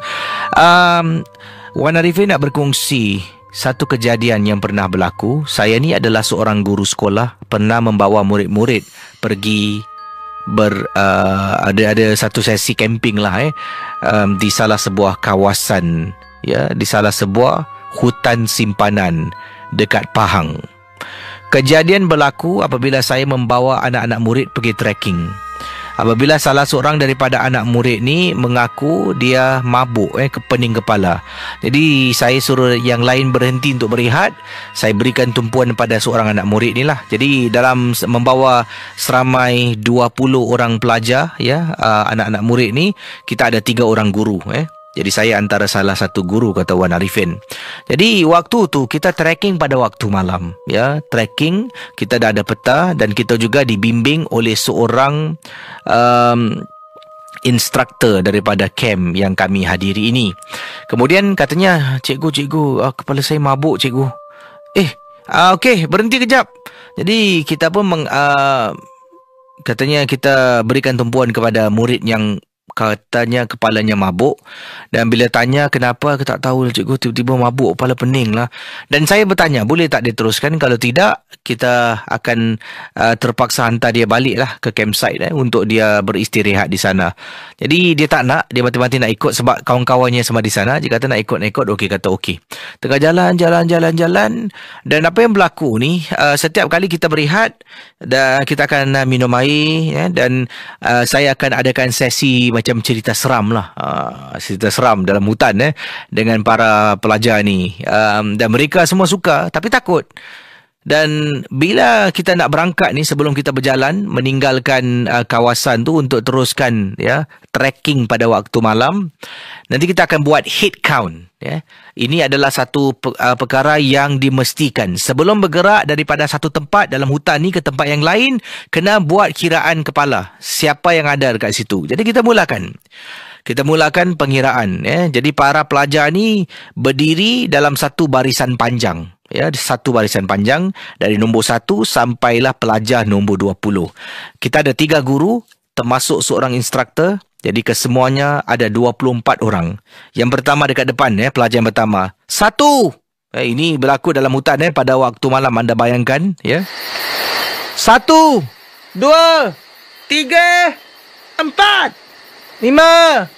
Wan Arifin nak berkongsi satu kejadian yang pernah berlaku. Saya ni adalah seorang guru sekolah, pernah membawa murid-murid pergi ada satu sesi camping lah di salah sebuah kawasan, di salah sebuah hutan simpanan dekat Pahang. Kejadian berlaku apabila saya membawa anak-anak murid pergi trekking. Apabila salah seorang daripada anak murid ni mengaku dia mabuk, kepening kepala. Jadi saya suruh yang lain berhenti untuk berehat. Saya berikan tumpuan pada seorang anak murid ni lah. Jadi dalam membawa seramai 20 orang pelajar, anak-anak murid ni, kita ada 3 orang guru. Jadi saya antara salah satu guru, kata Wan Arifin. Jadi waktu tu kita trekking pada waktu malam. Trekking, kita dah ada peta dan kita juga dibimbing oleh seorang instruktor daripada camp yang kami hadiri ini. Kemudian katanya, cikgu, kepala saya mabuk cikgu. Okey, berhenti kejap. Jadi kita pun katanya kita berikan tumpuan kepada murid yang katanya kepalanya mabuk. Dan bila tanya kenapa, aku tak tahu cikgu, tiba-tiba mabuk, kepala pening lah. Dan saya bertanya, boleh tak diteruskan? Kalau tidak, kita akan terpaksa hantar dia balik lah ke campsite untuk dia beristirahat di sana. Jadi dia tak nak, dia mati-mati nak ikut sebab kawan-kawannya semua di sana. Dia kata nak ikut, okey, kata okey. Tengah jalan. Dan apa yang berlaku ni, setiap kali kita berehat, dan kita akan minum air, dan saya akan adakan sesi macam cerita seram lah, cerita seram dalam hutan dengan para pelajar ni, dan mereka semua suka tapi takut. Dan bila kita nak berangkat ni, sebelum kita berjalan meninggalkan kawasan tu untuk teruskan trekking pada waktu malam, nanti kita akan buat head count. Ini adalah satu perkara yang dimestikan. Sebelum bergerak daripada satu tempat dalam hutan ni ke tempat yang lain, kena buat kiraan kepala siapa yang ada dekat situ. Jadi kita mulakan pengiraan. Jadi para pelajar ni berdiri dalam satu barisan panjang. Satu barisan panjang dari nombor 1 sampailah pelajar nombor 20. Kita ada 3 guru termasuk seorang instruktor. Jadi kesemuanya ada 24 orang. Yang pertama dekat depan, pelajar yang pertama. 1. Ini berlaku dalam hutan pada waktu malam, anda bayangkan. 1, 2, 3, 4, 5,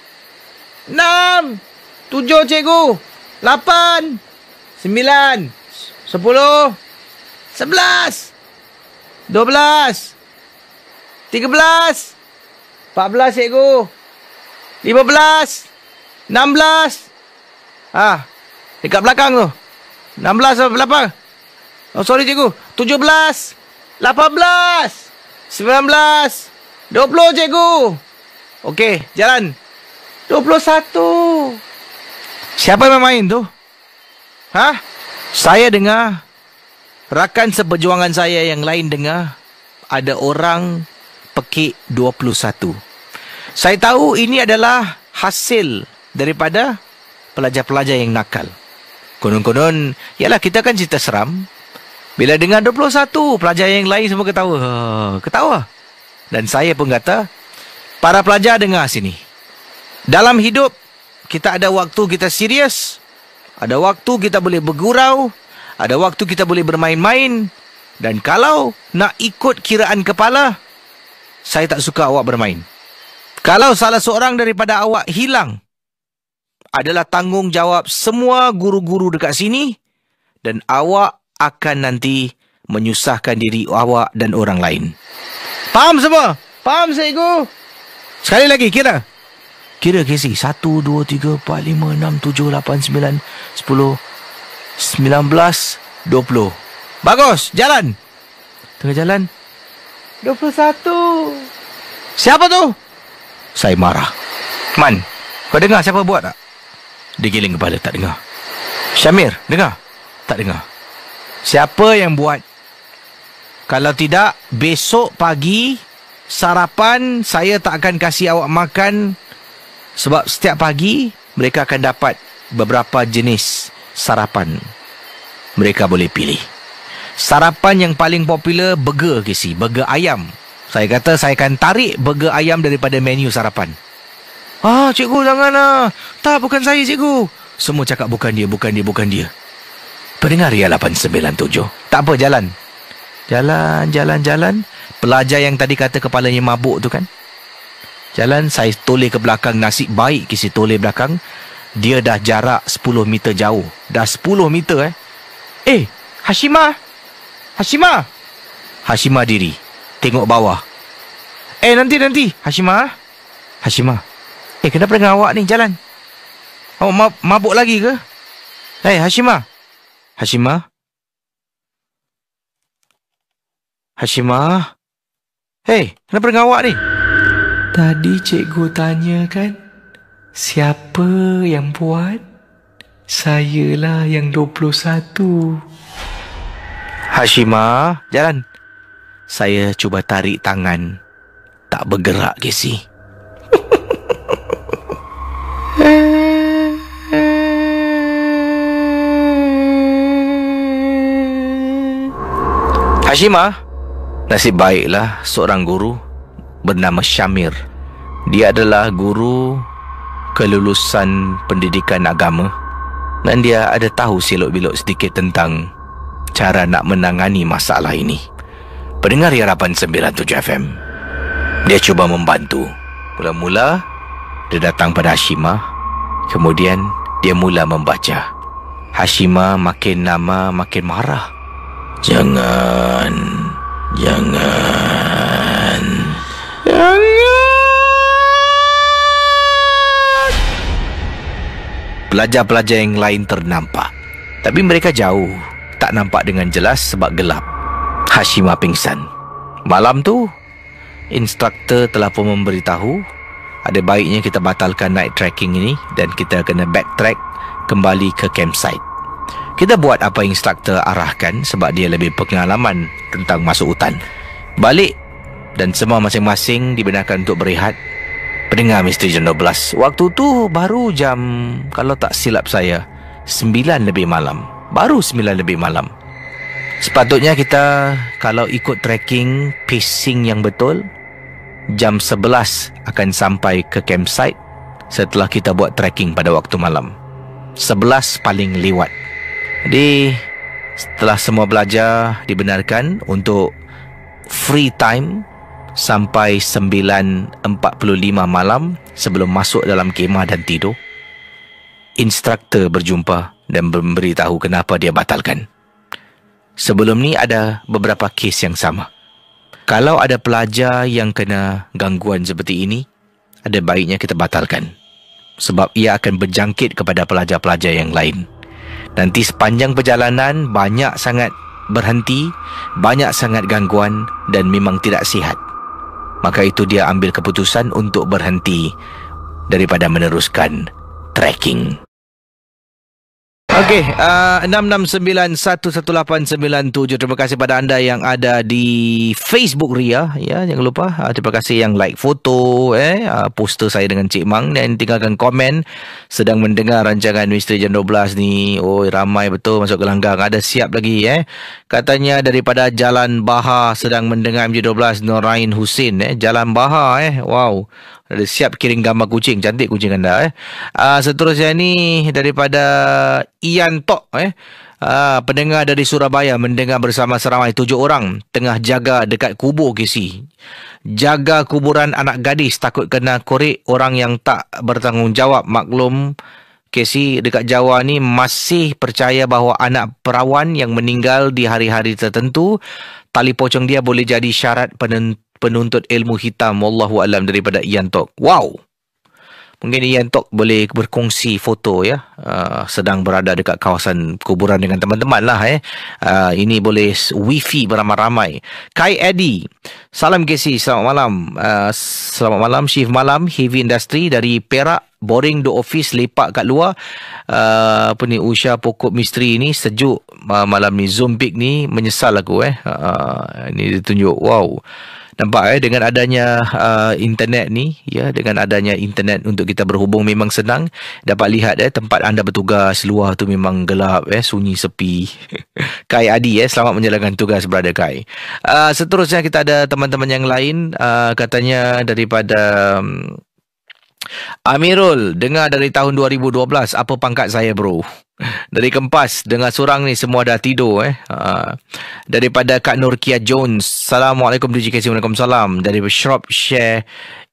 6, 7 cikgu, 8, 9, 10, 11, 12, 13, 14 cikgu, 15, 16. Dekat belakang tu. 16 berapa? Oh sorry cikgu. 17, 18, 19, 20 cikgu. Okey, jalan. 21. Siapa yang main tu? Saya dengar, rakan seperjuangan saya yang lain dengar, ada orang pekik 21. Saya tahu ini adalah hasil daripada pelajar-pelajar yang nakal. Konon-konon, yalah kita kan cerita seram. Bila dengar 21, pelajar yang lain semua ketawa. Dan saya pun kata, para pelajar dengar sini. Dalam hidup, kita ada waktu kita serius. Ada waktu kita boleh bergurau. Ada waktu kita boleh bermain-main. Dan kalau nak ikut kiraan kepala, saya tak suka awak bermain. Kalau salah seorang daripada awak hilang, adalah tanggungjawab semua guru-guru dekat sini dan awak akan nanti menyusahkan diri awak dan orang lain. Faham semua? Faham, cikgu? Sekali lagi, kira. Kira, Casey. 1, 2, 3, 4, 5, 6, 7, 8, 9, 10, 19, 20. Bagus, jalan. Tengah jalan. 21. Siapa tu? Saya marah. Man, kau dengar siapa buat tak? Dia giling kepala, tak dengar. Syamir, dengar? Tak dengar. Siapa yang buat? Kalau tidak, besok pagi sarapan saya tak akan kasih awak makan. Sebab setiap pagi mereka akan dapat beberapa jenis sarapan. Mereka boleh pilih. Sarapan yang paling popular, burger, Casey. Burger ayam. Saya kata saya akan tarik burger ayam daripada menu sarapan. Ah, cikgu, janganlah. Tak, bukan saya, cikgu. Semua cakap bukan dia, bukan dia, bukan dia. Pendengar Ria 897. Tak apa, jalan. Jalan. Pelajar yang tadi kata kepalanya mabuk tu kan. Jalan, saya toleh ke belakang. Nasib baik Casey toleh belakang. Dia dah jarak 10 meter jauh. Dah 10 meter Hashimah. Hashimah diri. Tengok bawah. Nanti. Hashimah. Kenapa dengan awak ni jalan? Awak mabuk lagi ke? Hashimah. Kenapa dengan awak ni? Tadi cikgu tanya kan, siapa yang buat? Sayalah yang 21. Hashimah, jalan. Saya cuba tarik tangan. Tak bergerak, Casey. Hashimah, nasib baiklah seorang guru bernama Syamir. Dia adalah guru kelulusan pendidikan agama dan dia ada tahu silok-bilok sedikit tentang cara nak menangani masalah ini. Pendengar Ria 897 FM. Dia cuba membantu. Mula-mula dia datang pada Hashimah. Kemudian dia mula membaca. Hashimah makin lama makin marah. Jangan. Pelajar-pelajar yang lain ternampak. Tapi mereka jauh. Tak nampak dengan jelas sebab gelap. Hashimah pingsan. Malam tu, instruktur telah pun memberitahu ada baiknya kita batalkan night trekking ini dan kita kena backtrack kembali ke campsite. Kita buat apa instruktur arahkan sebab dia lebih pengalaman tentang masuk hutan. Balik dan semua masing-masing dibenarkan untuk berehat. Pendengar Misteri Jam 12. Waktu tu baru jam, kalau tak silap saya, 9 lebih malam. Baru 9 lebih malam. Sepatutnya kita kalau ikut trekking pacing yang betul, jam 11 akan sampai ke campsite setelah kita buat trekking pada waktu malam. 11 paling lewat. Jadi setelah semua belajar dibenarkan untuk free time sampai 9.45 malam sebelum masuk dalam kemah dan tidur. Instruktur berjumpa dan memberitahu kenapa dia batalkan. Sebelum ni ada beberapa kes yang sama. Kalau ada pelajar yang kena gangguan seperti ini, ada baiknya kita batalkan. Sebab ia akan berjangkit kepada pelajar-pelajar yang lain. Nanti sepanjang perjalanan banyak sangat berhenti, banyak sangat gangguan dan memang tidak sihat. Maka itu dia ambil keputusan untuk berhenti daripada meneruskan trekking. Okey, 669-11897. Terima kasih pada anda yang ada di Facebook Ria, ya, jangan lupa. Terima kasih yang like foto poster saya dengan Cik Mang dan tinggalkan komen sedang mendengar rancangan Misteri Jam 12 ni. Oh, ramai betul masuk gelanggang. Ada siap lagi Katanya daripada Jalan Bahar sedang mendengar MJ12 Norain Husin Jalan Bahar Wow. Ada siap kirim gambar kucing. Cantik kucing anda Seterusnya ni daripada Ian Tok pendengar dari Surabaya mendengar bersama seramai 7 orang tengah jaga dekat kubur Casey. Jaga kuburan anak gadis takut kena korek orang yang tak bertanggungjawab. Maklum Casey, dekat Jawa ni masih percaya bahawa anak perawan yang meninggal di hari-hari tertentu, tali pocong dia boleh jadi syarat penuntut ilmu hitam. Wallahu alam, daripada Ian Tok. Wow. Mungkin Ian Tok boleh berkongsi foto ya, sedang berada dekat kawasan kuburan dengan teman-teman lah ini boleh wifi beramai-ramai. Kai Eddie, salam Casey, selamat malam. Selamat malam, shift malam heavy industry dari Perak. Boring the office, lepak kat luar. Apa ni, Usha pokok misteri ni sejuk malam ni. Zombik ni menyesal aku Ini ditunjuk. Wow. Nampak dengan adanya internet ni ya, dengan adanya internet untuk kita berhubung memang senang. Dapat lihat tempat anda bertugas luar tu memang gelap sunyi sepi. Kai Adi selamat menjalankan tugas brother Kai. Seterusnya kita ada teman-teman yang lain, katanya daripada Amirul, dengar dari tahun 2012. Apa pangkat saya bro? Dari Kempas, dengar surang ni semua dah tidur Daripada Kak Nurkia Jones, Assalamualaikum DJ Casey. Waalaikumsalam. Dari Shropshire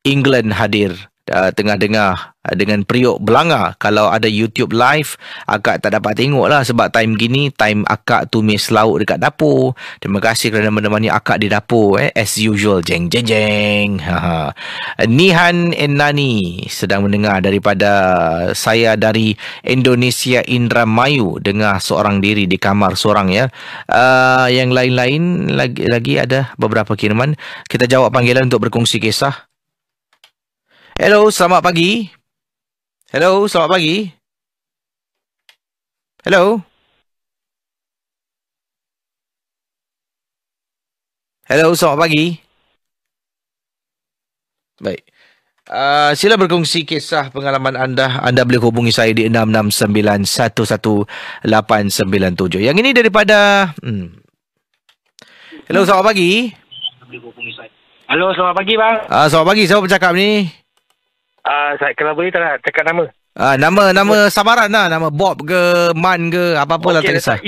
England hadir, tengah dengar dengan periuk belanga. Kalau ada YouTube live, akak tak dapat tengok lah sebab time gini, time akak tumis lauk dekat dapur. Terima kasih kerana menemani akak di dapur as usual. Jeng jeng jeng. Nihan Nani sedang mendengar daripada saya dari Indonesia, Indramayu, dengar seorang diri di kamar seorang ya. Yang lain-lain lagi ada beberapa kiriman. Kita jawab panggilan untuk berkongsi kisah. Hello, selamat pagi. Hello, selamat pagi. Hello. Hello, selamat pagi. Baik. Sila berkongsi kisah pengalaman anda. Anda boleh hubungi saya di 669 11897. Yang ini daripada Hello, selamat pagi. Halo, selamat pagi bang. Selamat pagi. Siapa bercakap ni? Kalau boleh tak cakap nama? Nama samaran lah. Nama Bob ke Man ke apa-apa lah, tak kisah.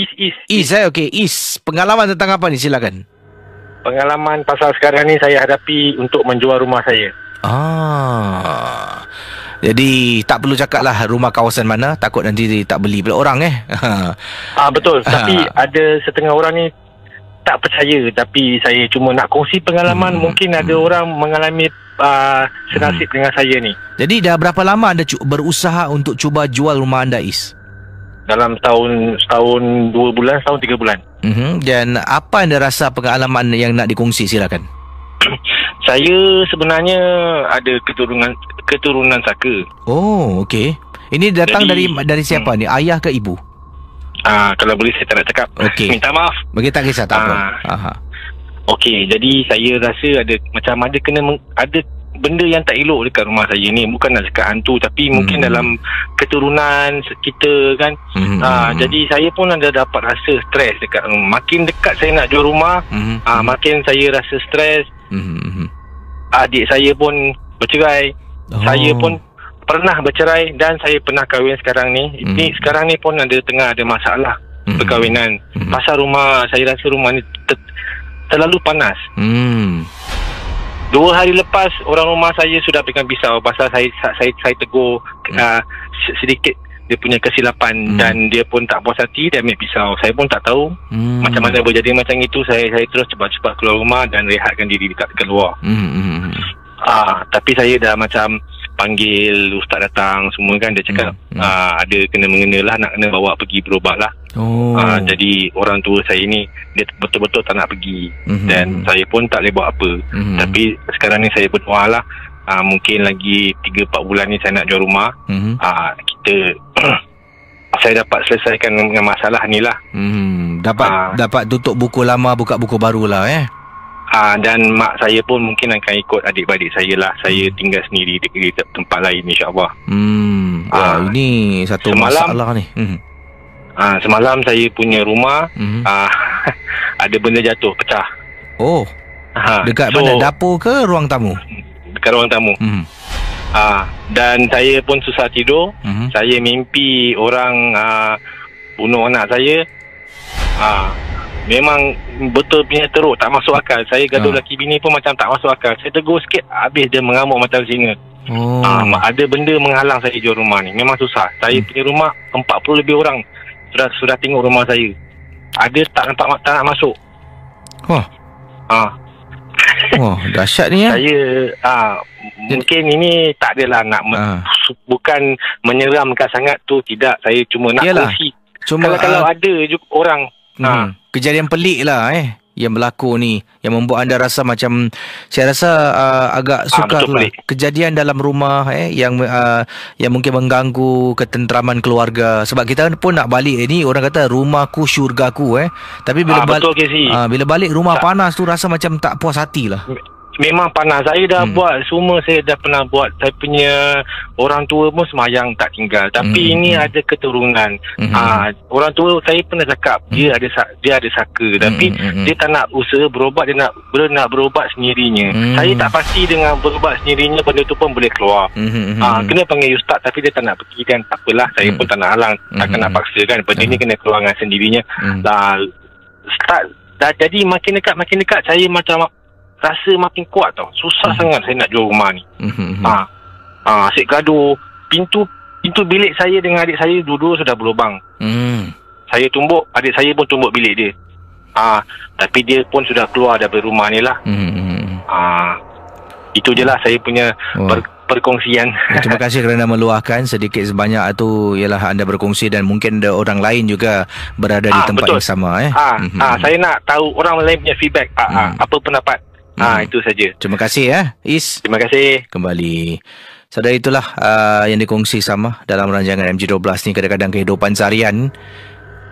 Is okey. Is, pengalaman tentang apa ni, silakan. Pengalaman pasal sekarang ni saya hadapi untuk menjual rumah saya. Jadi tak perlu cakap lah rumah kawasan mana, takut nanti tak beli pula orang Betul. Tapi ada setengah orang ni tak percaya, tapi saya cuma nak kongsi pengalaman. Mungkin ada orang mengalami senasib dengan saya ni. Jadi dah berapa lama anda berusaha untuk cuba jual rumah anda, Is? Dalam setahun 2 bulan, setahun 3 bulan. Dan apa anda rasa pengalaman yang nak dikongsi, silakan. Saya sebenarnya ada keturunan saka. Oh, okey. Ini datang dari siapa ni? Ayah ke ibu? Kalau boleh saya tak nak cakap. Okay. Minta maaf. Bagi tak kisah, tak apa. Okey, jadi saya rasa ada benda yang tak elok dekat rumah saya ni. Bukan nak cakap hantu, tapi mungkin dalam keturunan kita kan. Jadi saya pun ada dapat rasa stres dekat rumah. Makin dekat saya nak jual rumah, makin saya rasa stres. Adik saya pun bercerai. Saya pun pernah bercerai dan saya pernah kahwin sekarang ni. Ini sekarang ni pun tengah ada masalah perkahwinan. Pasal rumah, saya rasa rumah ni terlalu panas. 2 hari lepas orang rumah saya sudah pegang pisau pasal saya tegur sedikit dia punya kesilapan dan dia pun tak puas hati, dia ambil pisau. Saya pun tak tahu macam mana berjadi macam itu. Saya terus cepat-cepat keluar rumah dan rehatkan diri dekat luar. Tapi saya dah macam panggil ustaz datang semua kan, dia cakap ada kena-mengena lah, nak kena bawa pergi berubat lah. Jadi orang tua saya ni dia betul-betul tak nak pergi dan saya pun tak boleh buat apa. Tapi sekarang ni saya berdoa lah, mungkin lagi 3-4 bulan ni saya nak jual rumah. Saya dapat selesaikan dengan masalah ni lah. Dapat tutup buku lama, buka buku baru lah dan mak saya pun mungkin akan ikut adik-adik saya lah. Saya tinggal sendiri di tempat lain, insyaAllah. Ini satu masalah ni. Semalam saya punya rumah ada benda jatuh, pecah. Dekat mana? Dapur ke ruang tamu? Dekat ruang tamu. Dan saya pun susah tidur. Saya mimpi orang bunuh anak saya. Memang betul punya teruk, tak masuk akal. Saya gaduh laki bini pun macam tak masuk akal. Saya tegur sikit, habis dia mengamuk macam singa. Ada benda menghalang saya jual rumah ni. Memang susah. Saya punya rumah 40 lebih orang sudah tengok rumah saya. Ada tak nak masuk. Dahsyat ni ya. Saya mungkin ini tak adalah nak bukan menyeramkan sangat tu, tidak. Saya cuma nak kongsi. Kalau ada juga orang kejadian pelik lah yang berlaku ni, yang membuat anda rasa macam, saya rasa agak sukar lah. Kejadian dalam rumah yang mungkin mengganggu ketenteraman keluarga. Sebab kita pun nak balik ni, orang kata rumahku syurgaku tapi bila bila balik rumah panas tu rasa macam tak puas hati lah. Memang panas. Saya dah buat semua, saya dah pernah buat. Saya punya orang tua pun semayang tak tinggal. Tapi ini ada keturunan. Orang tua saya pernah cakap dia ada saka, tapi dia tak nak usaha berobat, dia nak berobat sendirinya. Saya tak pasti dengan berobat sendirinya benda tu pun boleh keluar. Kena panggil ustaz, tapi dia tak nak pergi kan. Tak apalah, saya pun tak nak halang, takkan nak paksa kan. Benda ni kena keluar dengan sendirinya. Jadi makin dekat saya macam rasa makin kuat tau. Susah sangat saya nak jual rumah ni. Asyik gaduh. Pintu bilik saya dengan adik saya dua-dua sudah berlubang. Saya tumbuk, adik saya pun tumbuk bilik dia. Tapi dia pun sudah keluar dari rumah ni lah. Itu je lah saya punya perkongsian. Terima kasih kerana meluahkan sedikit sebanyak tu. Ialah anda berkongsi dan mungkin ada orang lain juga berada di tempat yang sama. Saya nak tahu orang lain punya feedback. Apa pendapat. Itu saja. Terima kasih Is. Terima kasih. Kembali. Saudara, itulah yang dikongsi sama dalam rancangan MG12 ni. Kadang-kadang kehidupan seharian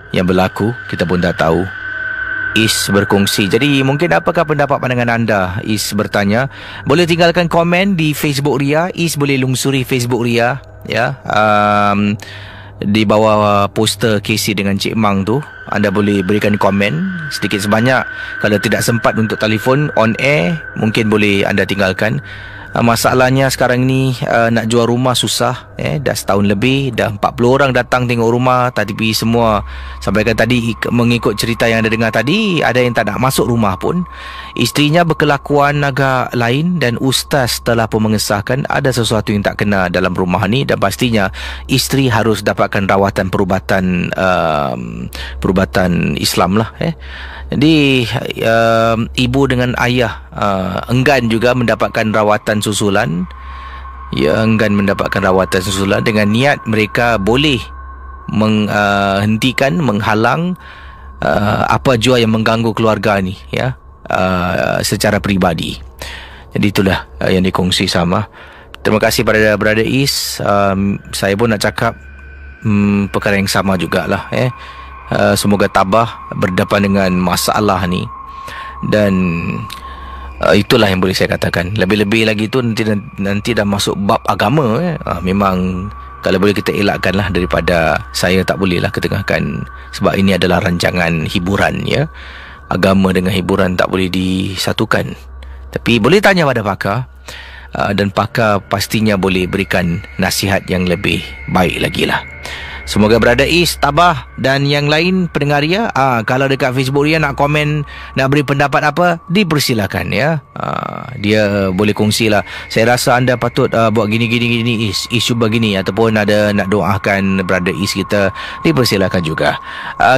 yang berlaku kita pun tak tahu. Is berkongsi. Jadi mungkin apakah pendapat pandangan anda? Is bertanya. Boleh tinggalkan komen di Facebook Ria. Is boleh lungsuri Facebook Ria di bawah poster Casey dengan Cik Mang tu. Anda boleh berikan komen sedikit sebanyak. Kalau tidak sempat untuk telefon on air, mungkin boleh anda tinggalkan. Masalahnya sekarang ni nak jual rumah susah. Dah setahun lebih, dah 40 orang datang tengok rumah, tapi semua sampaikan tadi mengikut cerita yang anda dengar tadi, ada yang tak nak masuk rumah pun. Isterinya berkelakuan agak lain dan ustaz telah pun mengesahkan ada sesuatu yang tak kena dalam rumah ni, dan pastinya isteri harus dapatkan rawatan perubatan Islam lah. Jadi ibu dengan ayah enggan juga mendapatkan rawatan susulan. Enggan mendapatkan rawatan susulan dengan niat mereka boleh menghentikan, menghalang apa jua yang mengganggu keluarga ni secara peribadi. Jadi itulah yang dikongsi sama. Terima kasih pada Brother Is. Saya pun nak cakap perkara yang sama jugalah. Semoga tabah berdepan dengan masalah ni. Dan itulah yang boleh saya katakan. Lebih-lebih lagi tu nanti dah masuk bab agama. Memang kalau boleh kita elakkanlah daripada, saya tak bolehlah ketengahkan, sebab ini adalah rancangan hiburan Agama dengan hiburan tak boleh disatukan. Tapi boleh tanya pada pakar, dan pakar pastinya boleh berikan nasihat yang lebih baik lagi lah. Semoga Brother Is, Tabah dan yang lain pendengar Ria, kalau dekat Facebook Ria nak komen, nak beri pendapat apa, dipersilakan dia boleh kongsi lah. Saya rasa anda patut buat gini Is cuba gini, ataupun ada nak doakan Brother Is kita, dipersilakan juga.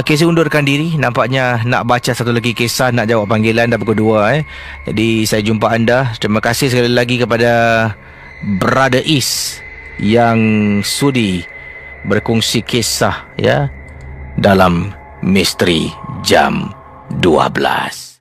Casey undurkan diri, nampaknya nak baca satu lagi kisah, nak jawab panggilan dah pukul 2. Jadi saya jumpa anda. Terima kasih sekali lagi kepada Brother Is yang sudi berkongsi kisah dalam Misteri Jam 12.